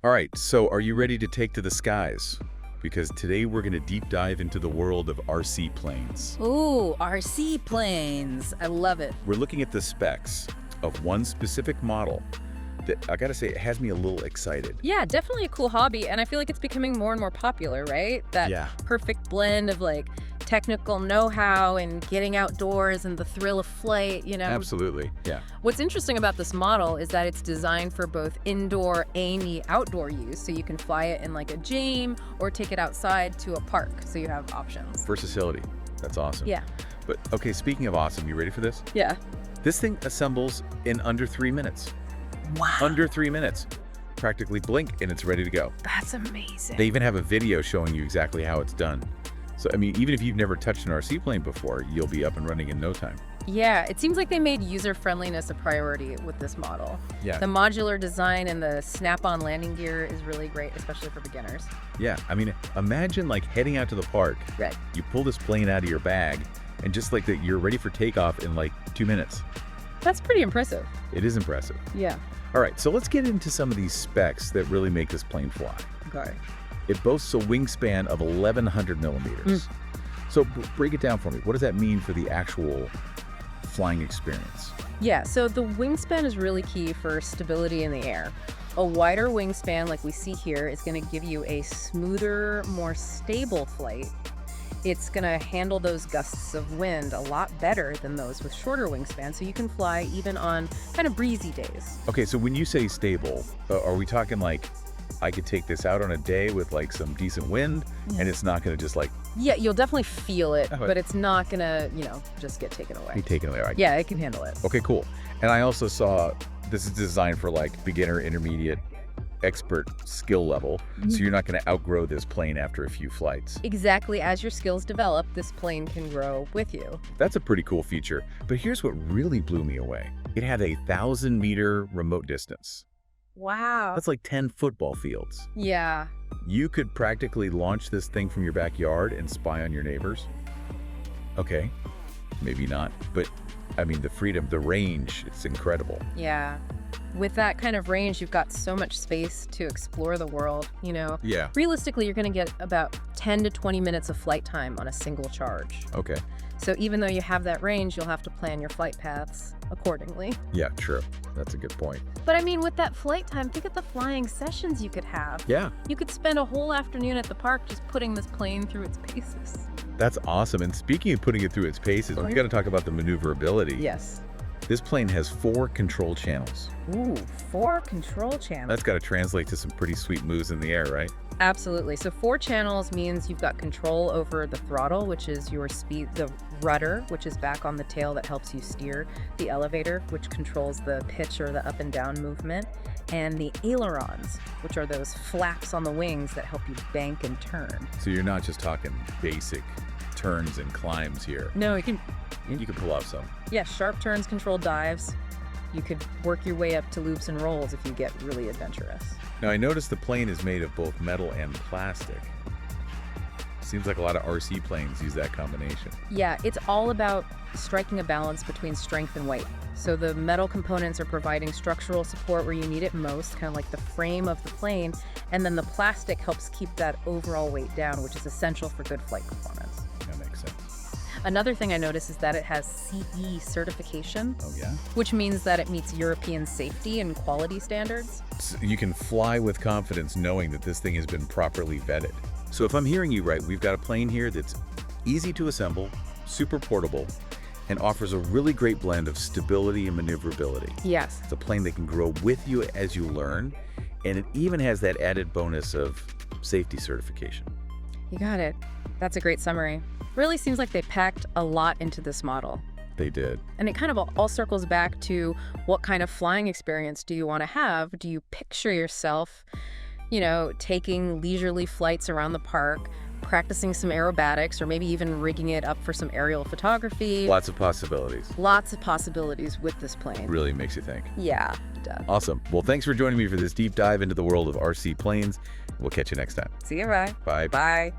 All right, so are you ready to take to the skies? Because today we're going to deep dive into the world of RC planes. Ooh, RC planes. I love it. We're looking at the specs of one specific model that, I gotta say, it has me a little excited. Yeah, definitely a cool hobby, and I feel like it's becoming more and more popular, right? That Yeah. perfect blend of like technical know-how and getting outdoors and the thrill of flight, Absolutely, yeah. What's interesting about this model is that it's designed for both indoor and outdoor use, so you can fly it in like a gym or take it outside to a park, so you have options. Versatility, that's awesome. Yeah. But okay, speaking of awesome, you ready for this? Yeah. This thing assembles in under 3 minutes. Wow. Under 3 minutes. Practically blink and it's ready to go. That's amazing. They even have a video showing you exactly how it's done. So, I mean, even if you've never touched an RC plane before, you'll be up and running in no time. Yeah, it seems like they made user-friendliness a priority with this model. Yeah. The modular design and the snap-on landing gear is really great, especially for beginners. Yeah, I mean, imagine like heading out to the park. Right. You pull this plane out of your bag and just like that, you're ready for takeoff in like 2 minutes. That's pretty impressive. It is impressive. Yeah. All right, so let's get into some of these specs that really make this plane fly. Okay. It boasts a wingspan of 1,100 millimeters. So break it down for me. What does that mean for the actual flying experience? Yeah, so the wingspan is really key for stability in the air. A wider wingspan, like we see here, is going to give you a smoother, more stable flight. It's going to handle those gusts of wind a lot better than those with shorter wingspans, so you can fly even on kind of breezy days. Okay, so when you say stable, are we talking like I could take this out on a day with like some decent wind and it's not going to just like Yeah, you'll definitely feel it, Okay. but it's not going to, just get taken away. be taken away? Right? Yeah, it can handle it. Okay, cool. And I also saw this is designed for like beginner, intermediate, expert skill level. So you're not going to outgrow this plane after a few flights. Exactly, as your skills develop, this plane can grow with you. That's a pretty cool feature. But here's what really blew me away. It had a 1,000-meter remote distance. Wow. That's like 10 football fields. Yeah. You could practically launch this thing from your backyard and spy on your neighbors. Okay, maybe not. But I mean, the freedom, the range, it's incredible. Yeah. With that kind of range, you've got so much space to explore the world, Yeah, Realistically, you're going to get about 10 to 20 minutes of flight time on a single charge. okay. So even though you have that range, you'll have to plan your flight paths accordingly. Yeah, true. That's a good point. But I mean, with that flight time, think of the flying sessions you could have. Yeah, You could spend a whole afternoon at the park just putting this plane through its paces. that's awesome. And speaking of putting it through its paces, we got to talk about the maneuverability. Yes. This plane has 4 control channels. Ooh, 4 control channels. That's got to translate to some pretty sweet moves in the air, right? Absolutely. So 4 channels means you've got control over the throttle, which is your speed, the rudder, which is back on the tail that helps you steer, the elevator, which controls the pitch or the up and down movement, and the ailerons, which are those flaps on the wings that help you bank and turn. So you're not just talking basic turns and climbs here. No, you can, You can pull off some. yeah, sharp turns, controlled dives. You could work your way up to loops and rolls if you get really adventurous. Now, I noticed the plane is made of both metal and plastic. Seems like a lot of RC planes use that combination. Yeah, it's all about striking a balance between strength and weight. So the metal components are providing structural support where you need it most, kind of like the frame of the plane, and then the plastic helps keep that overall weight down, which is essential for good flight performance. That makes sense. Another thing I noticed is that it has CE certification, Oh, yeah? which means that it meets European safety and quality standards. So you can fly with confidence knowing that this thing has been properly vetted. So if I'm hearing you right, we've got a plane here that's easy to assemble, super portable, and offers a really great blend of stability and maneuverability. Yes. It's a plane that can grow with you as you learn, and it even has that added bonus of safety certification. You got it. That's a great summary. Really seems like they packed a lot into this model. They did. And it kind of all circles back to what kind of flying experience do you want to have? Do you picture yourself, taking leisurely flights around the park, practicing some aerobatics, or maybe even rigging it up for some aerial photography? Lots of possibilities. Lots of possibilities with this plane. Really makes you think. Yeah, it does. Awesome. Well, thanks for joining me for this deep dive into the world of RC planes. We'll catch you next time. See you, bye. Bye. Bye.